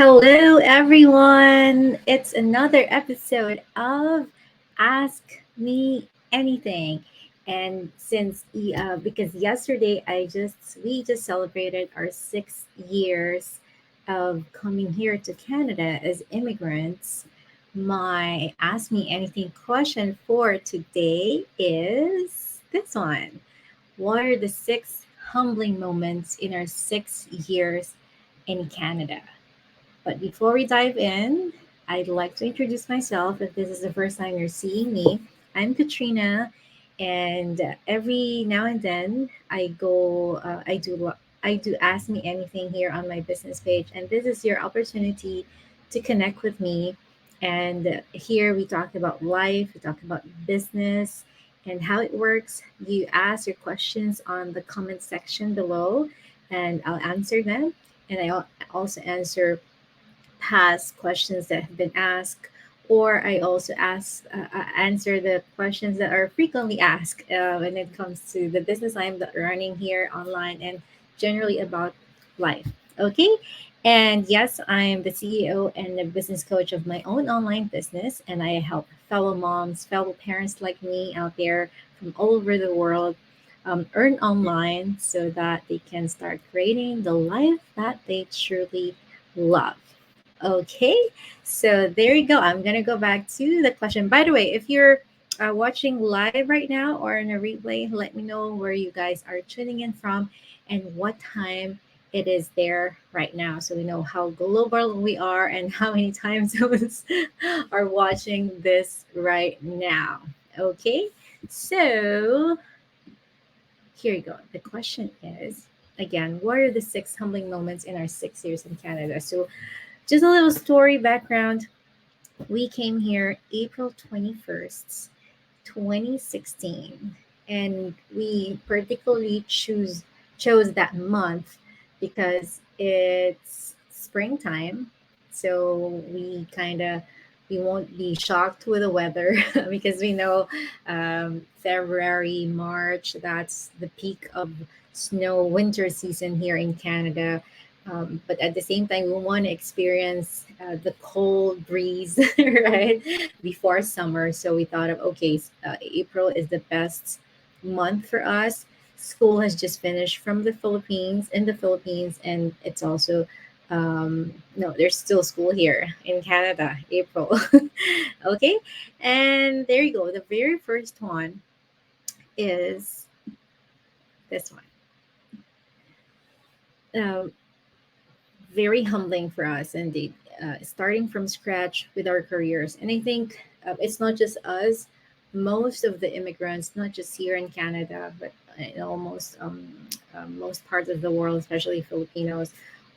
Hello, everyone. It's another episode of Ask Me Anything. And because yesterday we just celebrated our 6 years of coming here to Canada as immigrants. My Ask Me Anything question for today is this one. What are the six humbling moments in our 6 years in Canada? But before we dive in, I'd like to introduce myself. If this is the first time you're seeing me, I'm Katrina, and every now and then I do ask me anything here on my business page, and this is your opportunity to connect with me. And here we talk about life, we talk about business and how it works. You ask your questions on the comment section below, and I'll answer them. And also answer past questions that have been asked, or I also answer the questions that are frequently asked when it comes to the business I'm running here online and generally about life. Okay. And yes, I'm the CEO and the business coach of my own online business, and I help fellow moms, fellow parents like me out there from all over the world earn online so that they can start creating the life that they truly love. Okay, so there you go. I'm gonna go back to the question. By the way, if you're watching live right now or in a replay, let me know where you guys are tuning in from and what time it is there right now, so we know how global we are and how many time zones are watching this right now. Okay, so here you go. The question is again, what are the six humbling moments in our 6 years in Canada? So just a little story background. We came here April 21st, 2016, and we particularly chose that month because it's springtime. So we won't be shocked with the weather because we know February, March, that's the peak of snow winter season here in Canada. But at the same time, we want to experience the cold breeze, right, before summer. So we thought of, okay, April is the best month for us. School has just finished from the Philippines, and it's also, no, there's still school here in Canada, April. Okay, and there you go. The very first one is this one. Um, Very humbling for us indeed, starting from scratch with our careers. And I think it's not just us, most of the immigrants, not just here in Canada, but in almost most parts of the world, especially Filipinos,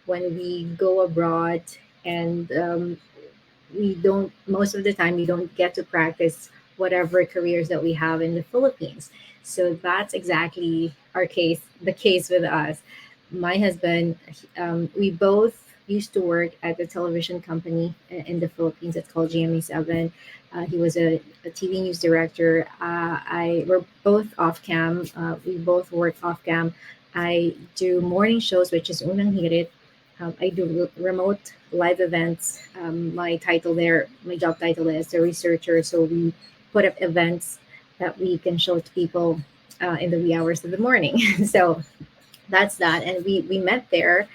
when we go abroad and we don't, most of the time, we don't get to practice whatever careers that we have in the Philippines. So that's exactly the case with us. My husband, we both used to work at a television company in the Philippines. It's called GMA7. He was a TV news director. We're both off cam. We both work off cam. I do morning shows, which is Unang Hirit. I do remote live events. My job title is a researcher. So we put up events that we can show to people in the wee hours of the morning. So that's that. And we met there.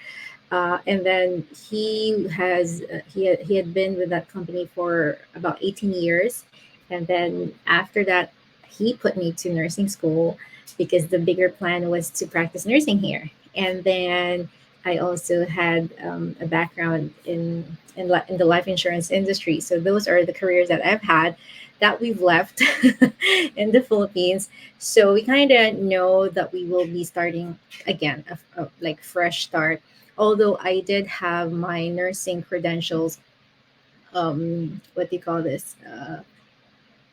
And then he had been with that company for about 18 years. And then after that, he put me to nursing school because the bigger plan was to practice nursing here. And then I also had a background in the life insurance industry. So those are the careers that I've had that we've left in the Philippines. So we kind of know that we will be starting again, like fresh start. Although I did have my nursing credentials, what do you call this?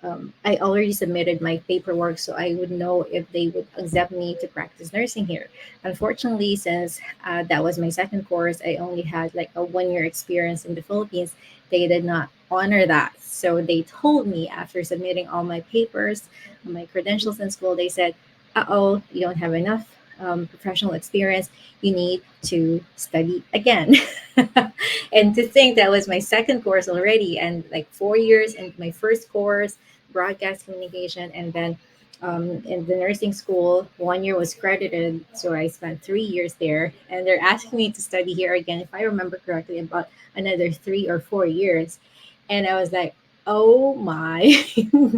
I already submitted my paperwork, so I would know if they would accept me to practice nursing here. Unfortunately, since that was my second course, I only had like a 1 year experience in the Philippines. They did not honor that. So they told me after submitting all my papers, my credentials in school, they said, "Uh oh, you don't have enough professional experience, you need to study again. And to think that was my second course already, and like 4 years in my first course, broadcast communication, and then in the nursing school, 1 year was credited, so I spent 3 years there. And they're asking me to study here again, if I remember correctly, about another 3 or 4 years. And I was like, oh my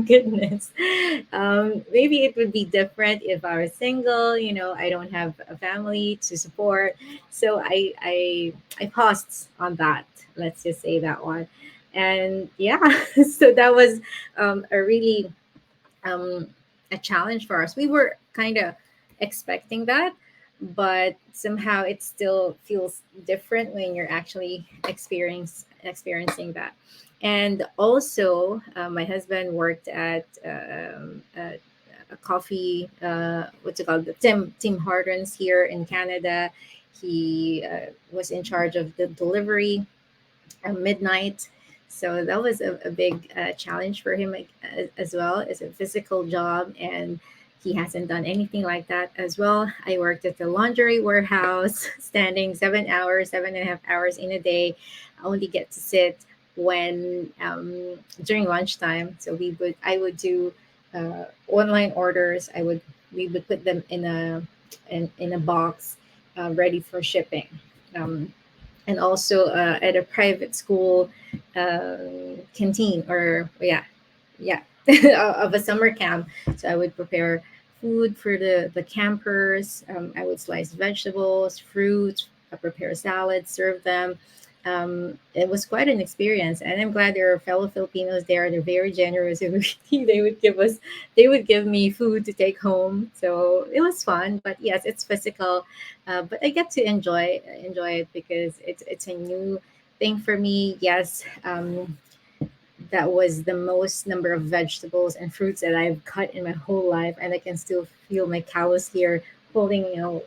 goodness. Maybe it would be different if I was single. I don't have a family to support, so I paused on that. Let's just say that one. And yeah, so that was a really um, a challenge for us. We were kind of expecting that, but somehow it still feels different when you're actually experiencing that. And also, my husband worked at a coffee, what's it called, the Tim Hortons here in Canada. He was in charge of the delivery at midnight. So that was a big challenge for him, like, as well. It's a physical job, and he hasn't done anything like that as well. I worked at the laundry warehouse, standing 7 hours, 7.5 hours in a day. I only get to sit when during lunchtime. So I would do online orders. We would put them in a box, ready for shipping. Um, and also at a private school canteen, or yeah, of a summer camp. So I would prepare food for the campers. I would slice vegetables, fruits, prepare salads, serve them. It was quite an experience, and I'm glad there are fellow Filipinos there. They're very generous. They would give me food to take home. So it was fun. But yes, it's physical, but I get to enjoy it because it's a new thing for me. Yes, that was the most number of vegetables and fruits that I've cut in my whole life, and I can still feel my cows here holding,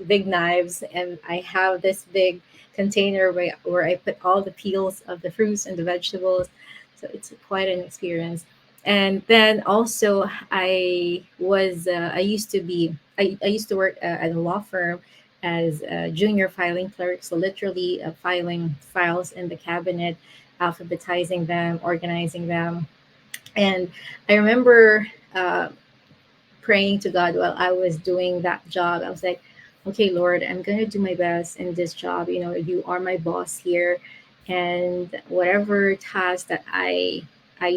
big knives, and I have this big container where I put all the peels of the fruits and the vegetables. So it's quite an experience. And then also, I used to work at a law firm as a junior filing clerk, so literally filing files in the cabinet, alphabetizing them, organizing them. And I remember praying to God while I was doing that job. I was like, okay, Lord, I'm going to do my best in this job. You are my boss here. And whatever task that I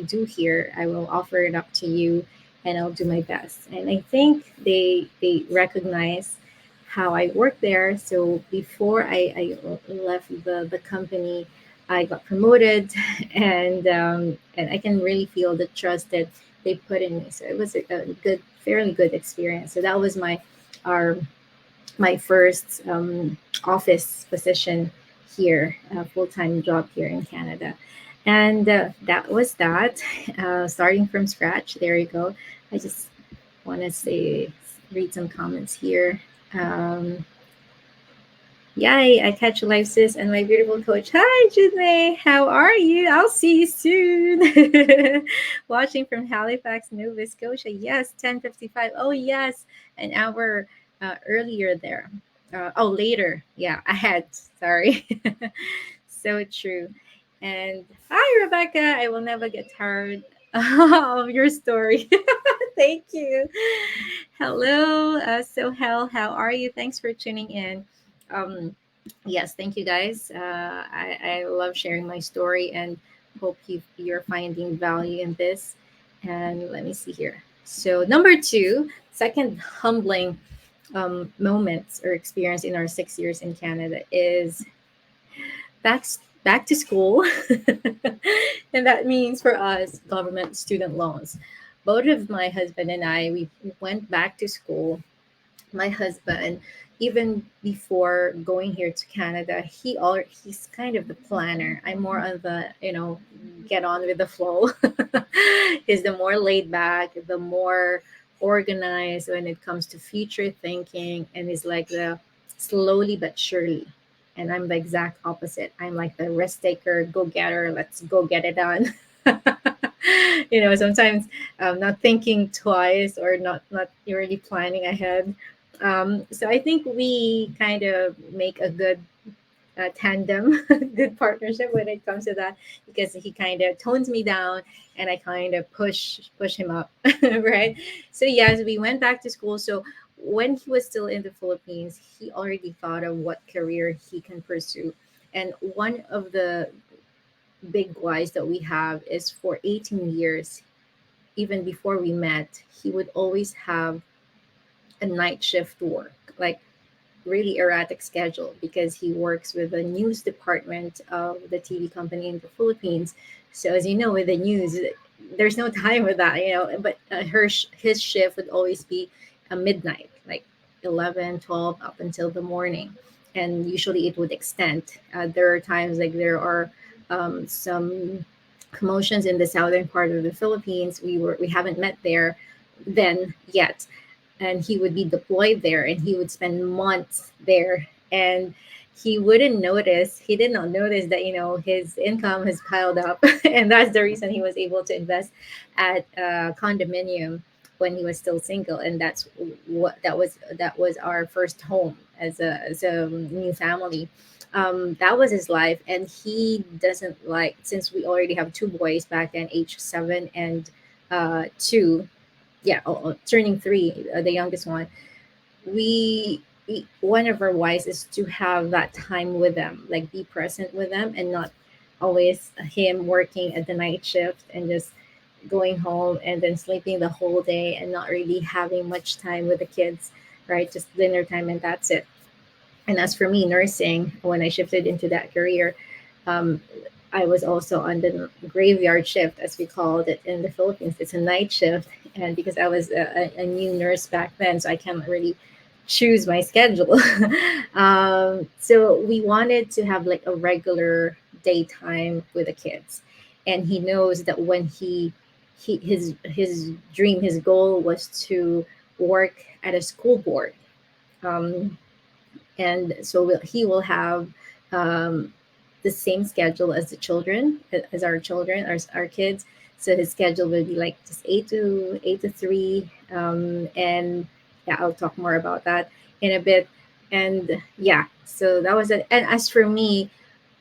do here, I will offer it up to you, and I'll do my best. And I think they recognize how I work there. So before I left the company, I got promoted, and I can really feel the trust that they put in me. So it was a good, fairly good experience. So that was our my first office position here, a full time job here in Canada, and that was that. Starting from scratch. There you go. I just want to say, read some comments here. Um, Yay, I catch live sis and my beautiful coach. Hi, Judme. How are you? I'll see you soon. Watching from Halifax, Nova Scotia. Yes, 10:55. Oh, yes, an hour earlier there. Later. Yeah, ahead. Sorry. So true. And hi, Rebecca. I will never get tired of your story. Thank you. Hello, Sohel. How are you? Thanks for tuning in. Um, yes, thank you guys. I love sharing my story, and hope you're finding value in this. And let me see here. So, number two, second humbling moments or experience in our 6 years in Canada is back back to school, and that means for us government student loans. Both of my husband and I, we went back to school. My husband, even before going here to Canada, he's kind of the planner. I'm more of the, get on with the flow. He's the more laid back, the more organized when it comes to future thinking, and he's like the slowly but surely. And I'm the exact opposite. I'm like the risk taker, go getter, let's go get it done. Sometimes not thinking twice, or not really planning ahead. So I think we kind of make a good tandem, good partnership when it comes to that, because he kind of tones me down and I kind of push him up, right? So yes, we went back to school. So when he was still in the Philippines, he already thought of what career he can pursue. And one of the big whys that we have is for 18 years, even before we met, he would always have a night shift work. Like really erratic schedule because he works with the news department of the TV company in the Philippines. So as you know, with the news, there's no time with that, But his shift would always be a midnight, like 11, 12, up until the morning, and usually it would extend. There are times like there are some commotions in the southern part of the Philippines. We haven't met there then yet, and he would be deployed there and he would spend months there, and he did not notice that his income has piled up and that's the reason he was able to invest at a condominium when he was still single, and that was our first home as a new family. That was his life, and he doesn't like, since we already have two boys back then, age 7 and 2, yeah, turning 3, the youngest one. One of our whys is to have that time with them, like be present with them, and not always him working at the night shift and just going home and then sleeping the whole day and not really having much time with the kids, right? Just dinner time and that's it. And as for me, nursing, when I shifted into that career, um, I was also on the graveyard shift, as we called it in the Philippines. It's a night shift, and because I was a new nurse back then, so I can't really choose my schedule. So we wanted to have like a regular daytime with the kids, and he knows that when his dream, his goal was to work at a school board. Um, and so he will have um, the same schedule as the children, as our children, our kids. So his schedule will be like just 8 to 3, and yeah, I'll talk more about that in a bit. And yeah, so that was it. And as for me,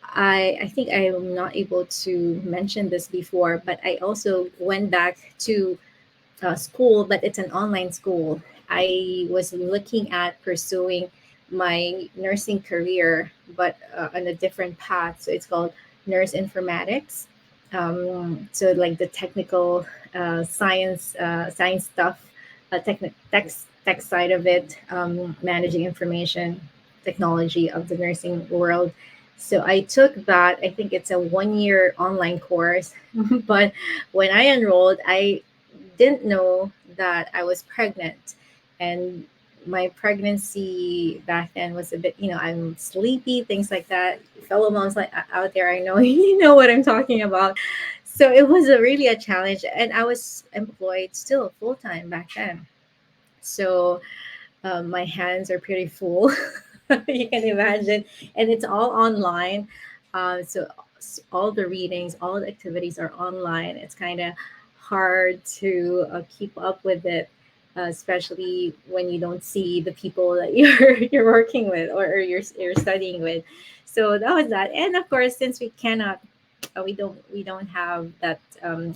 I think I'm not able to mention this before, but I also went back to school, but it's an online school. I was looking at pursuing my nursing career, but on a different path. So it's called nurse informatics. So like the technical science stuff, tech side of it, managing information technology of the nursing world. So I took that. I think it's a 1 year online course, but when I enrolled, I didn't know that I was pregnant. And my pregnancy back then was a bit, I'm sleepy, things like that. Fellow moms like out there, I know you know what I'm talking about. So it was really a challenge. And I was employed still full time back then. So my hands are pretty full. You can imagine. And it's all online. So all the readings, all the activities are online. It's kind of hard to keep up with it, especially when you don't see the people that you're working with, or you're studying with. So that was that. And of course, since we don't have that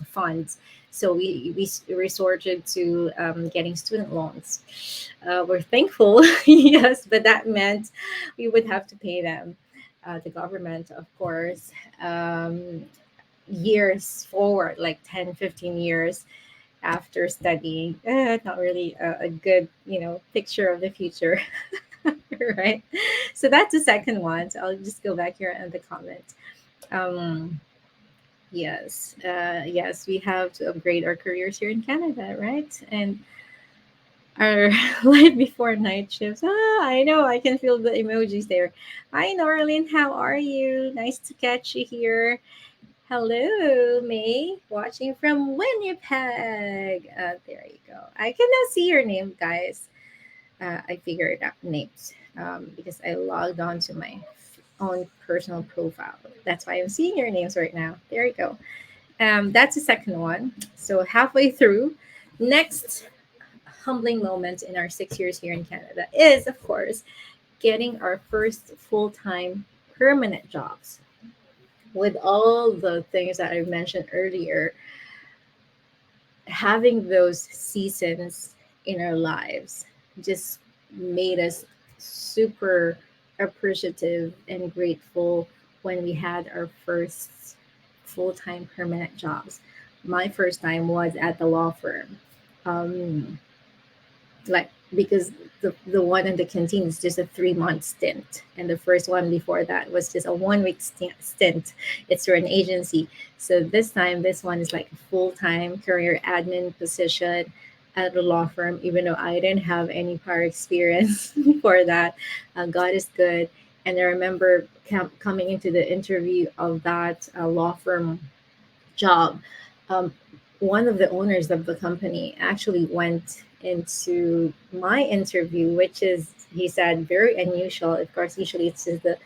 funds, so we resorted to getting student loans. We're thankful, yes, but that meant we would have to pay them, the government, of course, um, years forward, like 10, 15 years after studying. Not really a good, picture of the future, right? So that's the second one. So I'll just go back here in the comments. Um, yes, we have to upgrade our careers here in Canada, right? And our life before night shifts. I know, I can feel the emojis there. Hi, Norlin, how are you? Nice to catch you here. Hello, May, watching from Winnipeg. There you go. I cannot see your name, guys. I figured out names because I logged on to my own personal profile. That's why I'm seeing your names right now. There you go. That's the second one. So halfway through. Next humbling moment in our 6 years here in Canada is, of course, getting our first full time permanent jobs. With all the things that I mentioned earlier, having those seasons in our lives just made us super appreciative and grateful when we had our first full-time permanent jobs. My first time was at the law firm. Um, like because the one in the canteen is just a 3 month stint, and the first one before that was just a 1 week stint. It's through an agency. So this time, this one is like a full-time career admin position at a law firm, even though I didn't have any prior experience before that. God is good. And I remember coming into the interview of that law firm job. Um, One of the owners of the company actually went into my interview, which is, he said, very unusual. Of course, usually it's just the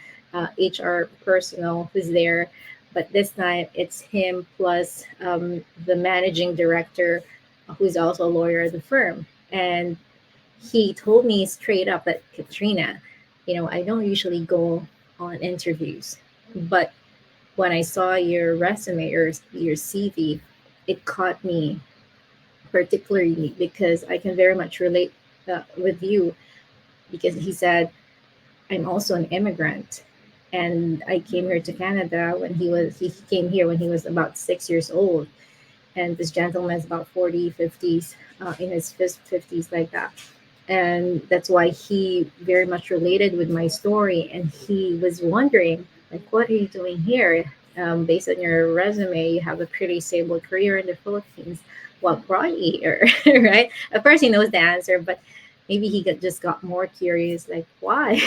HR personnel who's there, but this time it's him plus the managing director, who's also a lawyer at the firm. And he told me straight up that, Katrina, I don't usually go on interviews, but when I saw your resume or your CV, it caught me particularly because I can very much relate with you, because he said, I'm also an immigrant. And I came here to Canada when he came here when he was about 6 years old. And this gentleman is about 40, 50s, in his 50s, like that. And that's why he very much related with my story. And he was wondering, like, what are you doing here? Based on your resume, you have a pretty stable career in the Philippines. What brought you here? Right? Of course, he knows the answer, but maybe just got more curious, like, why?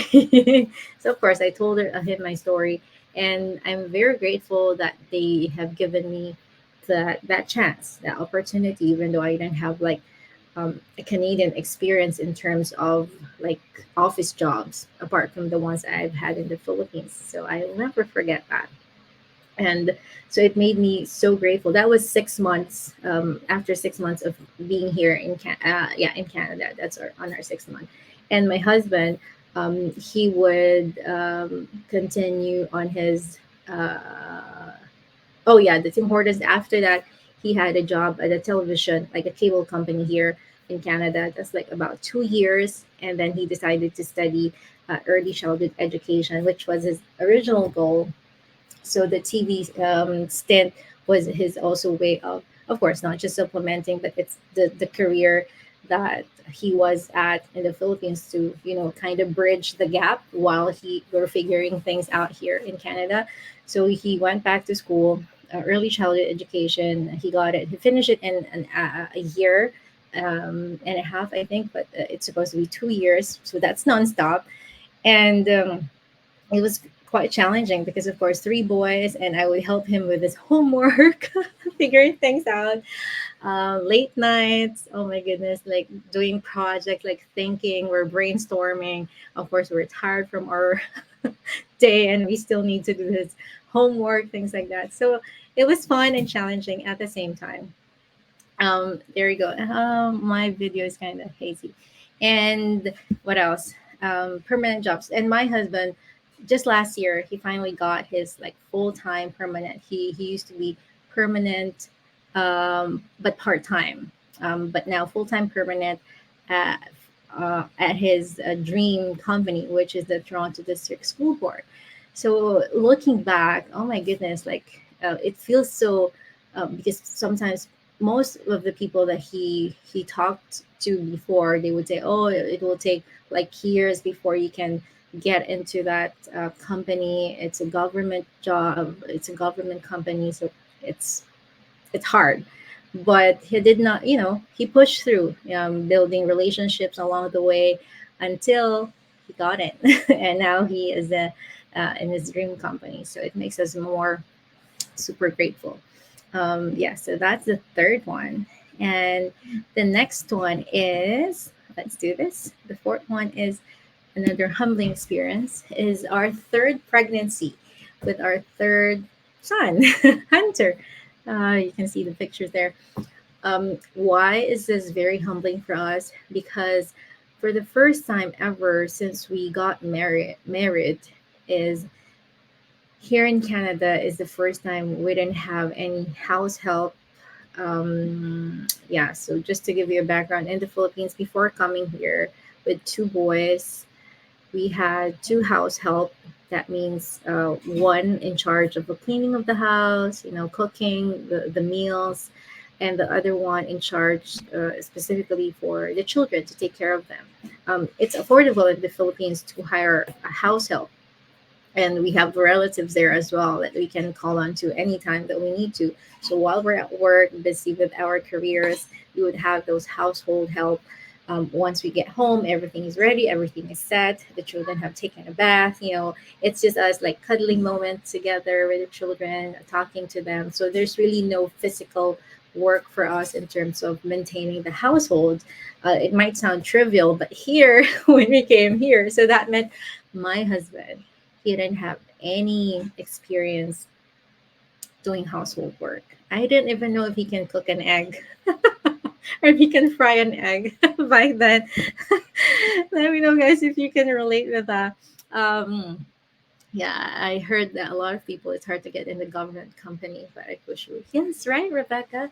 So, of course, I told him my story. And I'm very grateful that they have given me that chance, that opportunity, even though I didn't have like a Canadian experience in terms of like office jobs, apart from the ones I've had in the Philippines. So I'll never forget that. And so it made me so grateful. That was 6 months, after 6 months of being here in Canada. That's on our 6th month. And my husband, he would continue on his oh yeah, the Tim Hortons. After that, he had a job at a television, like a cable company here in Canada. That's like about 2 years, and then he decided to study early childhood education, which was his original goal. So the TV stint was his also way of course, not just supplementing, but it's the career that he was at in the Philippines to, kind of bridge the gap while he were figuring things out here in Canada. So he went back to school, early childhood education. He got it. He finished it in a year and a half, I think, but it's supposed to be 2 years. So that's nonstop. And it was quite challenging because, of course, three boys, and I would help him with his homework, figuring things out. Late nights, oh my goodness, like doing projects, like thinking, we're brainstorming. Of course, we're tired from our day and we still need to do this homework, things like that. So it was fun and challenging at the same time. There we go. My video is kind of hazy. And what else? Permanent jobs. And my husband, just last year, he finally got his like full time permanent. He used to be permanent, but part time. But now full time permanent at at his dream company, which is the Toronto District School Board. So looking back, oh my goodness, like it feels so, because sometimes most of the people that he talked to before, they would say, oh, it will take like years before you can get into that company. It's a government job, it's a government company, so it's it's hard. But he did not, he pushed through, building relationships along the way until he got it. And now he is in his dream company. So it makes us more super grateful. Yeah, so that's the third one. And the next one is, let's do this. The fourth one is another humbling experience, is our third pregnancy with our third son, Hunter. You can see the pictures there. Why is this very humbling for us? Because for the first time ever since we got married, is here in Canada is the first time we didn't have any house help. Yeah, so just to give you a background, in the Philippines before coming here with two boys, we had two house help. That means one in charge of the cleaning of the house, cooking the meals, and the other one in charge specifically for the children to take care of them. It's affordable in the Philippines to hire a house help, and we have relatives there as well that we can call on to anytime that we need to. So while we're at work busy with our careers, we would have those household help. Once we get home, everything is ready, everything is set, the children have taken a bath, it's just us like cuddling moments together with the children, talking to them. So there's really no physical work for us in terms of maintaining the household. It might sound trivial, but here when we came here, so that meant my husband, he didn't have any experience doing household work. I didn't even know if he can cook an egg or if he can fry an egg back then. Let me know, guys, if you can relate with that. Um, yeah, I heard that a lot of people, it's hard to get in the government company, but I push you. Yes, right, Rebecca.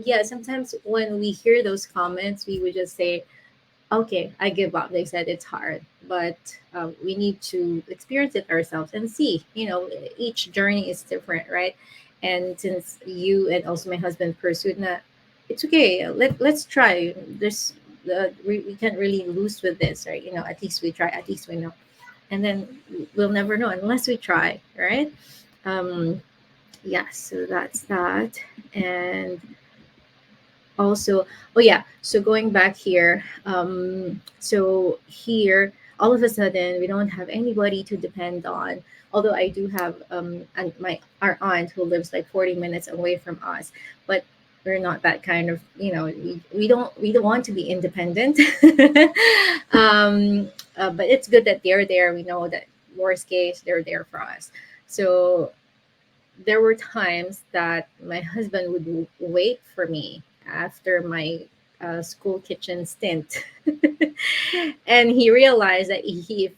Yeah, sometimes when we hear those comments, we would just say, okay, I give up. They said it's hard, but we need to experience it ourselves and see. Each journey is different, right? And since you and also my husband pursued that, it's okay. Let's try. We can't really lose with this, right? At least we try. At least we know, and then we'll never know unless we try, right? Um, yeah. So that's that, and also, oh yeah, so going back here, so here all of a sudden we don't have anybody to depend on, although I do have my our aunt who lives like 40 minutes away from us, but we're not that kind of, we don't want to be independent. But it's good that they're there. We know that worst case they're there for us. So there were times that my husband would wait for me after my school kitchen stint. And he realized that if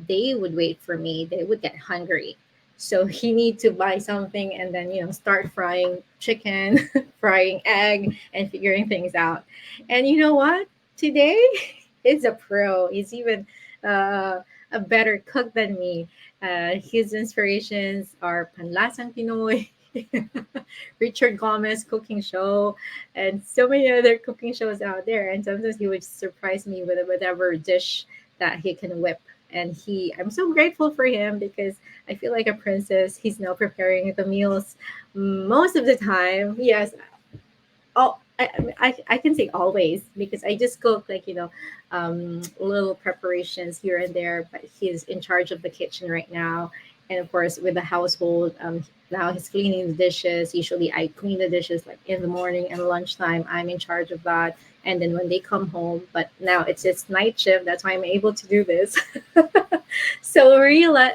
they would wait for me, they would get hungry. So he need to buy something and then, start frying chicken, frying egg, and figuring things out. And you know what? Today, he's a pro. He's even a better cook than me. His inspirations are Panlasang Pinoy, Richard Gomez cooking show, and so many other cooking shows out there. And sometimes he would surprise me with whatever dish that he can whip. And I'm so grateful for him because I feel like a princess. He's now preparing the meals most of the time. Yes, I can say always because I just cook like little preparations here and there, but he's in charge of the kitchen right now, and of course with the household, now he's cleaning the dishes. Usually I clean the dishes like in the morning and lunchtime. I'm in charge of that, and then when they come home, but now it's night shift. That's why I'm able to do this. So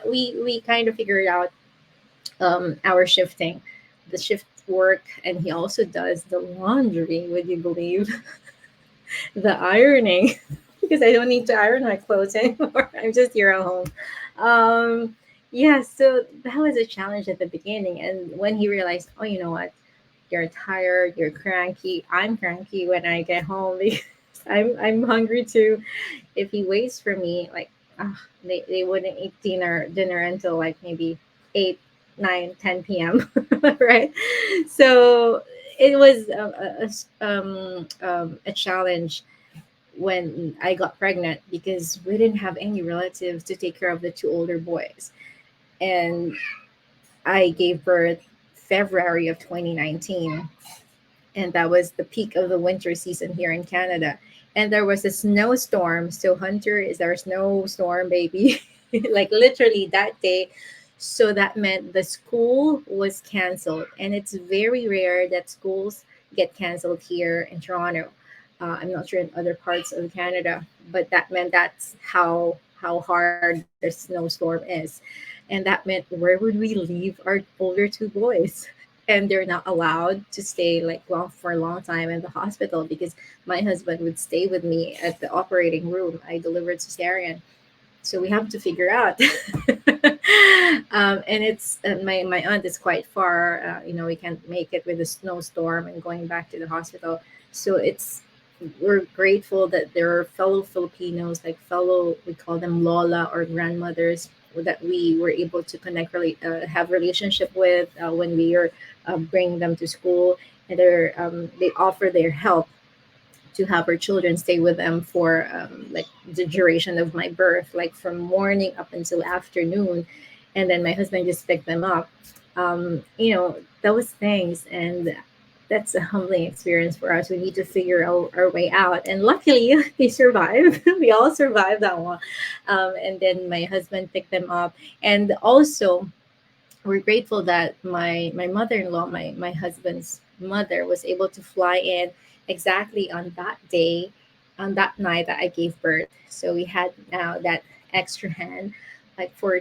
we kind of figured out our shifting, the shift work, and he also does the laundry. Would you believe the ironing? Because I don't need to iron my clothes anymore. I'm just here at home. Yeah, so that was a challenge at the beginning. And when he realized, oh, you know what? You're tired, you're cranky. I'm cranky when I get home because I'm hungry too. If he waits for me, like they wouldn't eat dinner until like maybe 8, 9, 10 p.m. Right? So it was a challenge when I got pregnant because we didn't have any relatives to take care of the two older boys. And I gave birth February of 2019, and that was the peak of the winter season here in Canada. And there was a snowstorm. So Hunter is our snowstorm baby, like literally that day. So that meant the school was canceled, and it's very rare that schools get canceled here in Toronto. I'm not sure in other parts of Canada, but that meant that's how hard the snowstorm is, and that meant where would we leave our older two boys? and they're not allowed to stay like long for a long time in the hospital because my husband would stay with me at the operating room. I delivered cesarean, so we have to figure out. And it's my aunt is quite far. We can't make it with a snowstorm and going back to the hospital. So it's we're grateful that there are fellow Filipinos, like fellow, we call them lola or grandmothers, that we were able to connect, really have relationship with when we are bringing them to school, and they offer their help to have our children stay with them for like the duration of my birth, like from morning up until afternoon, and then my husband just picked them up. Those things, and that's a humbling experience for us. We need to figure our way out, and luckily they survived. We all survived that one. And then my husband picked them up, and also we're grateful that my mother-in-law, my husband's mother, was able to fly in exactly on that day, on that night that I gave birth. So we had now that extra hand, like for I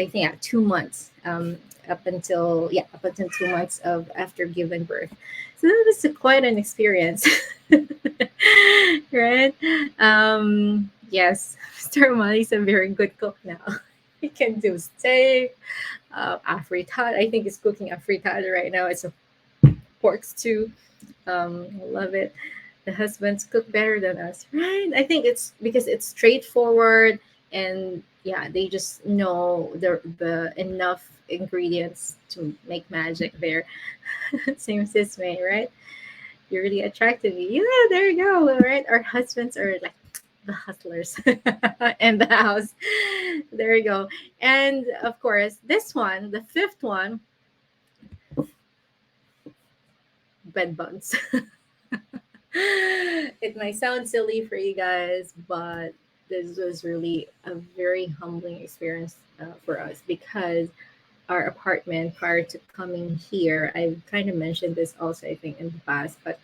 think, yeah, 2 months, up until 2 months of after giving birth. So that was quite an experience. Right. Yes. Mr. Mali's a very good cook now. He can do steak, afritada. I think he's cooking afritada right now. It's a pork stew. I love it. The husbands cook better than us, right? I think it's because it's straightforward, and yeah, they just know the enough ingredients to make magic there. Same as this way, right? You're really attractive. Yeah, there you go. All right, our husbands are like the hustlers in the house. There you go. And of course, this one, the fifth one, bed bugs. It might sound silly for you guys, but this was really a very humbling experience for us, because our apartment prior to coming here, I've kind of mentioned this also, I think, in the past, but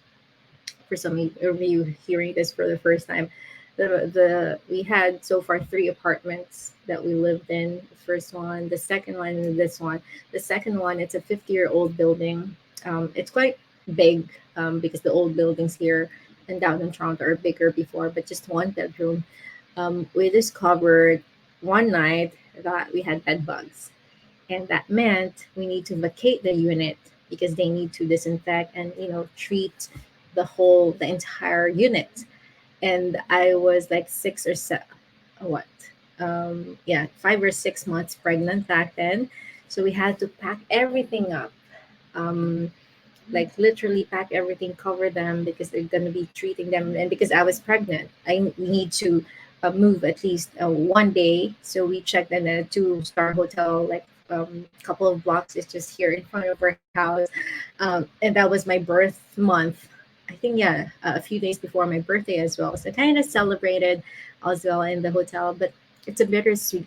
for some of you hearing this for the first time, the we had so far three apartments that we lived in. The first one, the second one, and this one. The second one, it's a 50-year-old building. It's quite big, because the old buildings here and down in Toronto are bigger before, but just one bedroom. We discovered one night that we had bed bugs, and that meant we need to vacate the unit because they need to disinfect and treat the entire unit. And I was like 5 or 6 months pregnant back then, so we had to pack everything up, um, like literally pack everything, cover them because they're going to be treating them. And because I was pregnant, I need to move at least one day. So we checked in a two-star hotel, like a couple of blocks is just here in front of our house. And that was my birth month. I think, yeah, a few days before my birthday as well. So kind of celebrated as well in the hotel, but it's a bittersweet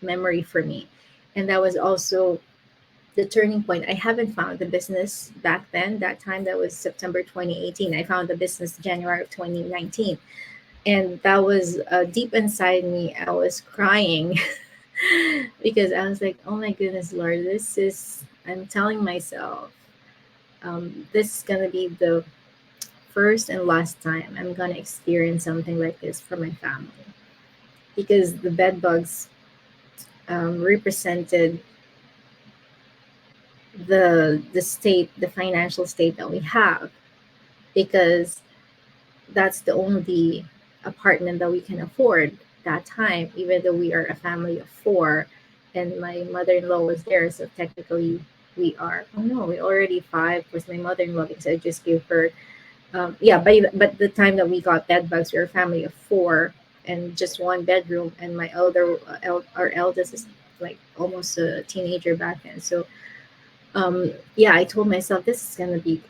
memory for me. And that was also the turning point. I haven't found the business back then. That time, that was September 2018. I found the business January of 2019. And that was deep inside me. I was crying because I was like, oh my goodness, Lord, I'm telling myself, this is going to be the first and last time I'm going to experience something like this for my family. Because the bed bugs represented the financial state that we have, because that's the only apartment that we can afford that time, even though we are a family of four, and my mother-in-law was there. So technically, we are. Oh no, we already five. Was my mother-in-law, because I just gave her. Yeah, but the time that we got bed bugs, we were a family of four and just one bedroom. And my our eldest is like almost a teenager back then. So yeah, I told myself this is gonna be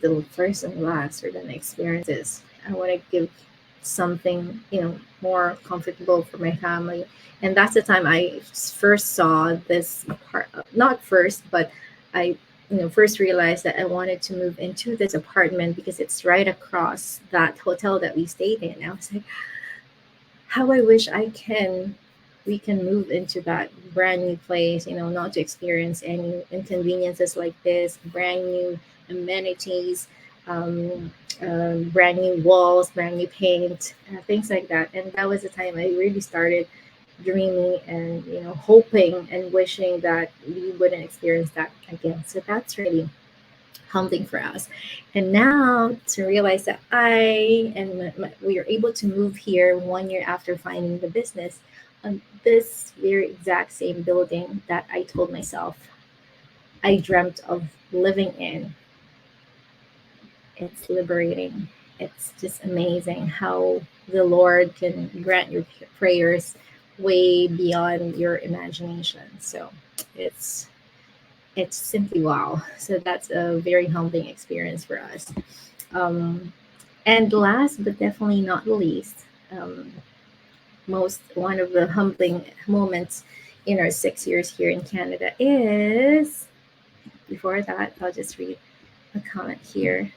the first and last we're gonna experience this. I want to give something more comfortable for my family, and that's the time I first saw this apart. Not first, but I first realized that I wanted to move into this apartment because it's right across that hotel that we stayed in. I was like, how I wish I can we can move into that brand new place, not to experience any inconveniences like this, brand new amenities, um, brand new walls, brand new paint, things like that. And that was the time I really started dreaming and hoping and wishing that we wouldn't experience that again. So that's really humbling for us. And now to realize that I and we are able to move here 1 year after finding the business on this very exact same building that I told myself I dreamt of living in. It's liberating. It's just amazing how the Lord can grant your prayers way beyond your imagination. So it's it's simply wow. So that's a very humbling experience for us. Um, and last but definitely not the least, most one of the humbling moments in our 6 years here in Canada is before that, I'll just read a comment here.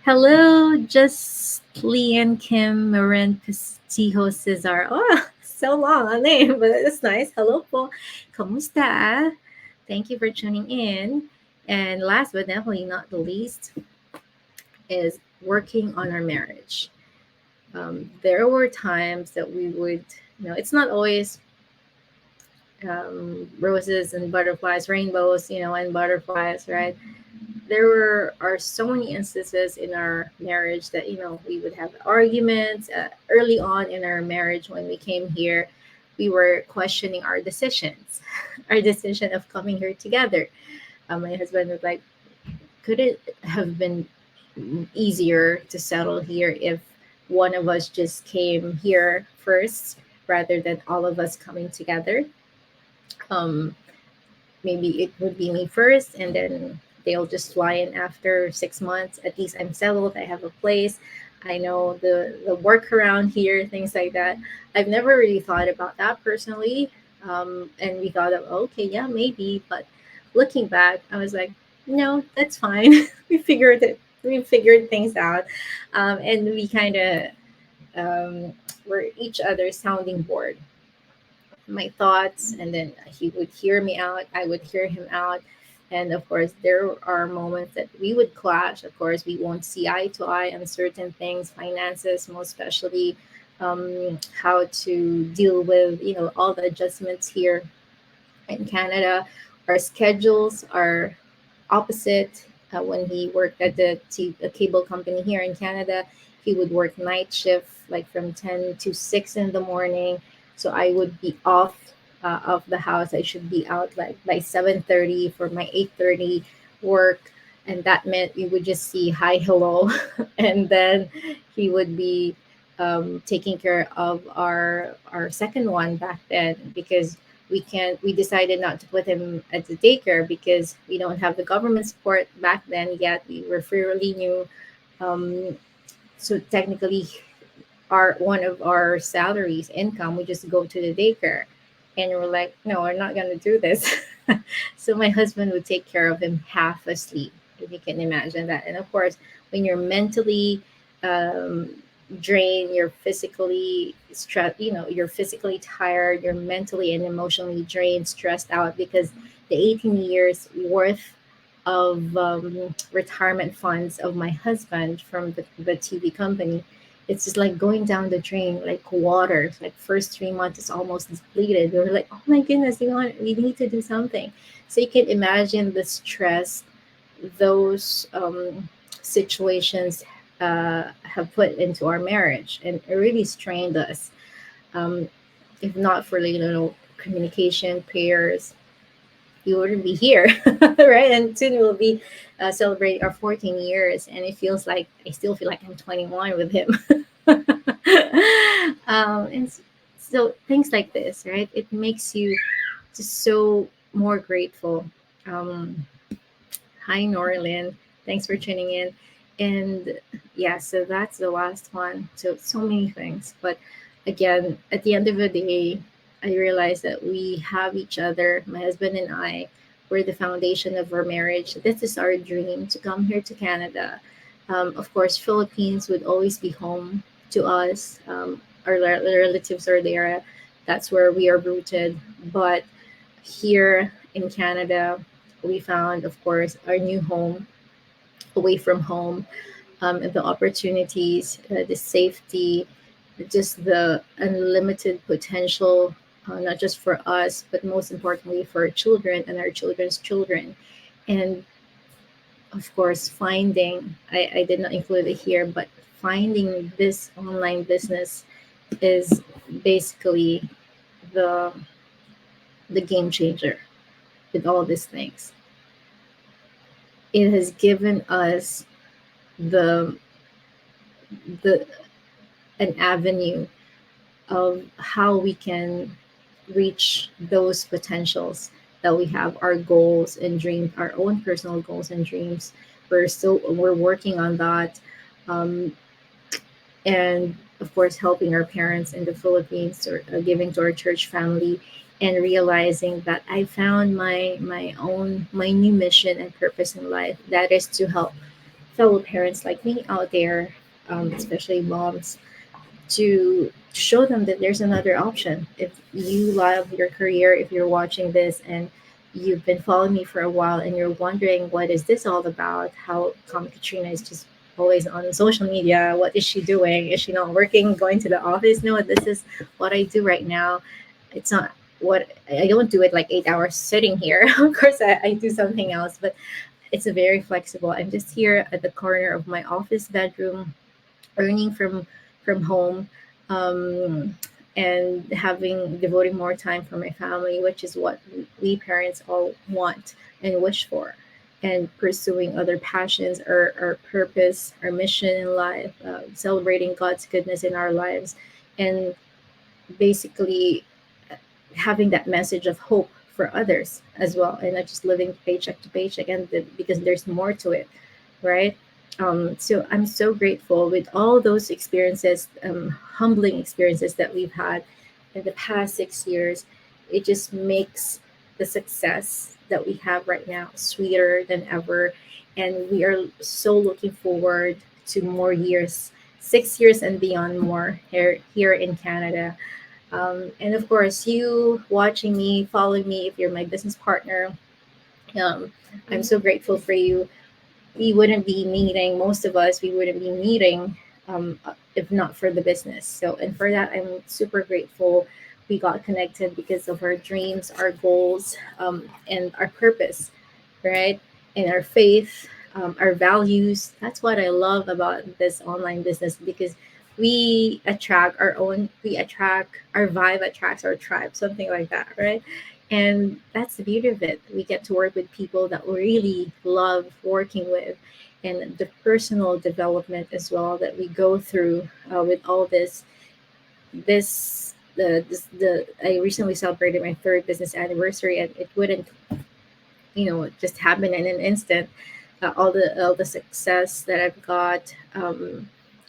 Hello, just Lian Kim Marin Pastijo Cesar. Oh, so long a name, but it's nice. Hello po. Kamusta? Thank you for tuning in. And last but definitely not the least is working on our marriage. There were times that we would, it's not always roses and butterflies, rainbows, and butterflies, right? There are so many instances in our marriage that we would have arguments early on in our marriage. When we came here, we were questioning our decisions, our decision of coming here together. My husband was like, could it have been easier to settle here if one of us just came here first rather than all of us coming together? um, Maybe it would be me first, and then they'll just fly in after 6 months. At least I'm settled. I have a place. I know the workaround here, things like that. I've never really thought about that personally. And we thought of, okay, yeah, maybe. But looking back, I was like, no, that's fine. We figured it. We figured things out, and we kind of were each other's sounding board, my thoughts, and then he would hear me out, I would hear him out. And of course there are moments that we would clash. Of course we won't see eye to eye on certain things, finances most especially, how to deal with all the adjustments here in Canada. Our schedules are opposite. When he worked at a cable company here in Canada, he would work night shift, like from 10 to 6 in the morning. So I would be off of the house. I should be out like by 7:30 for my 8:30 work. And that meant we would just see hi, hello. And then he would be taking care of our second one back then, because we decided not to put him at the daycare because we don't have the government support back then yet. We were fairly new. um, so technically our one of our salaries income would just go to the daycare, and we're like, no, we're not going to do this. So my husband would take care of him half asleep, if you can imagine that. And of course when you're mentally um, drained, you're physically stressed, you're physically tired, you're mentally and emotionally drained, stressed out, because the 18 years worth of retirement funds of my husband from the TV company, it's just like going down the drain like water. It's like first 3 months is almost depleted. We were like, oh my goodness, we need to do something. So you can imagine the stress those situations have put into our marriage, and it really strained us. Um, if not for communication, prayers, we wouldn't be here, right? And soon we'll be celebrating our 14 years, and it feels like I still feel like I'm 21 with him. So things like this, right? It makes you just so more grateful. Um, Hi, Norlin. Thanks for tuning in. And yeah, so that's the last one. So many things. But again, at the end of the day, I realized that we have each other, my husband and I. We're the foundation of our marriage. This is our dream to come here to Canada. Of course, Philippines would always be home to us. Our relatives are there. That's where we are rooted. But here in Canada, we found, of course, our new home away from home, and the opportunities, the safety, just the unlimited potential, not just for us, but most importantly for our children and our children's children. And of course, I did not include it here, but finding this online business is basically the the game changer with all these things. It has given us the the an avenue of how we can reach those potentials that we have, our goals and dreams, our own personal goals and dreams. We're working on that, um, and of course helping our parents in the Philippines, or giving to our church family, and realizing that I found my new mission and purpose in life, that is to help fellow parents like me out there, especially moms, to show them that there's another option. If you love your career, if you're watching this and you've been following me for a while and you're wondering what is this all about, how come Katrina is just always on social media, what is she doing? Is she not working, going to the office? No, this is what I do right now. It's not what I don't do it like 8 hours sitting here. Of course, I do something else, but it's a very flexible. I'm just here at the corner of my office bedroom, earning from home, and having devoting more time for my family, which is what we parents all want and wish for, and pursuing other passions, our purpose, our mission in life, celebrating God's goodness in our lives, and basically having that message of hope for others as well, and not just living paycheck to paycheck, because there's more to it, right? So I'm so grateful with all those experiences, humbling experiences that we've had in the past 6 years. It just makes the success that we have right now sweeter than ever. And we are so looking forward to more years, 6 years and beyond, more here in Canada. And of course, you watching me, following me, if you're my business partner, um, I'm so grateful for you. We wouldn't be meeting, most of us, we wouldn't be meeting, if not for the business. So, and for that, I'm super grateful. We got connected because of our dreams, our goals, and our purpose, right? And our faith, our values. That's what I love about this online business, because we attract, our vibe attracts our tribe, something like that, right? And that's the beauty of it. We get to work with people that we really love working with, and the personal development as well that we go through, with all this. The I recently celebrated my third business anniversary, and it wouldn't, just happen in an instant. All the success that I've got,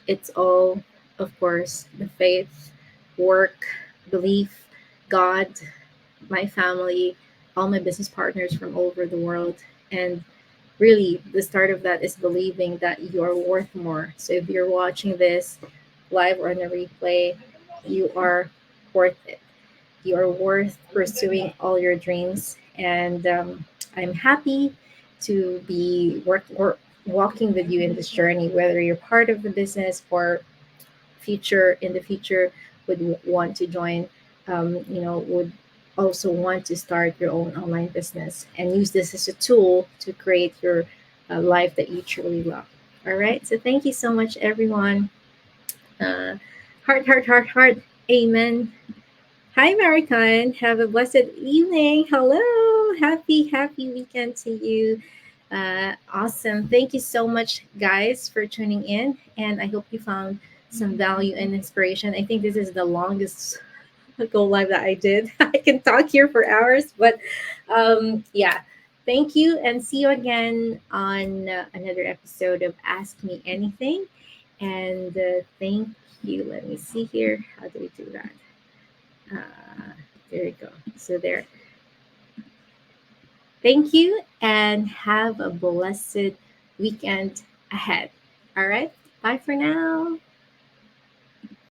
it's all, of course, the faith, work, belief, God, my family, all my business partners from all over the world. And really, the start of that is believing that you are worth more. So if you're watching this live or on a replay, you are worth it. You are worth pursuing all your dreams. And I'm happy to be walking with you in this journey, whether you're part of the business or in the future would want to join, would also want to start your own online business and use this as a tool to create your life that you truly love. All right. So thank you so much, everyone. Uh, heart, heart, heart, heart. Amen. Hi, Maricon. Have a blessed evening. Hello. Happy weekend to you. Awesome. Thank you so much, guys, for tuning in. And I hope you found some value and inspiration. I think this is the longest go live that I did. I can talk here for hours, but yeah. Thank you, and see you again on another episode of Ask Me Anything. And thank you. Let me see here. How do we do that? There we go. So there. Thank you, and have a blessed weekend ahead. All right. Bye for now.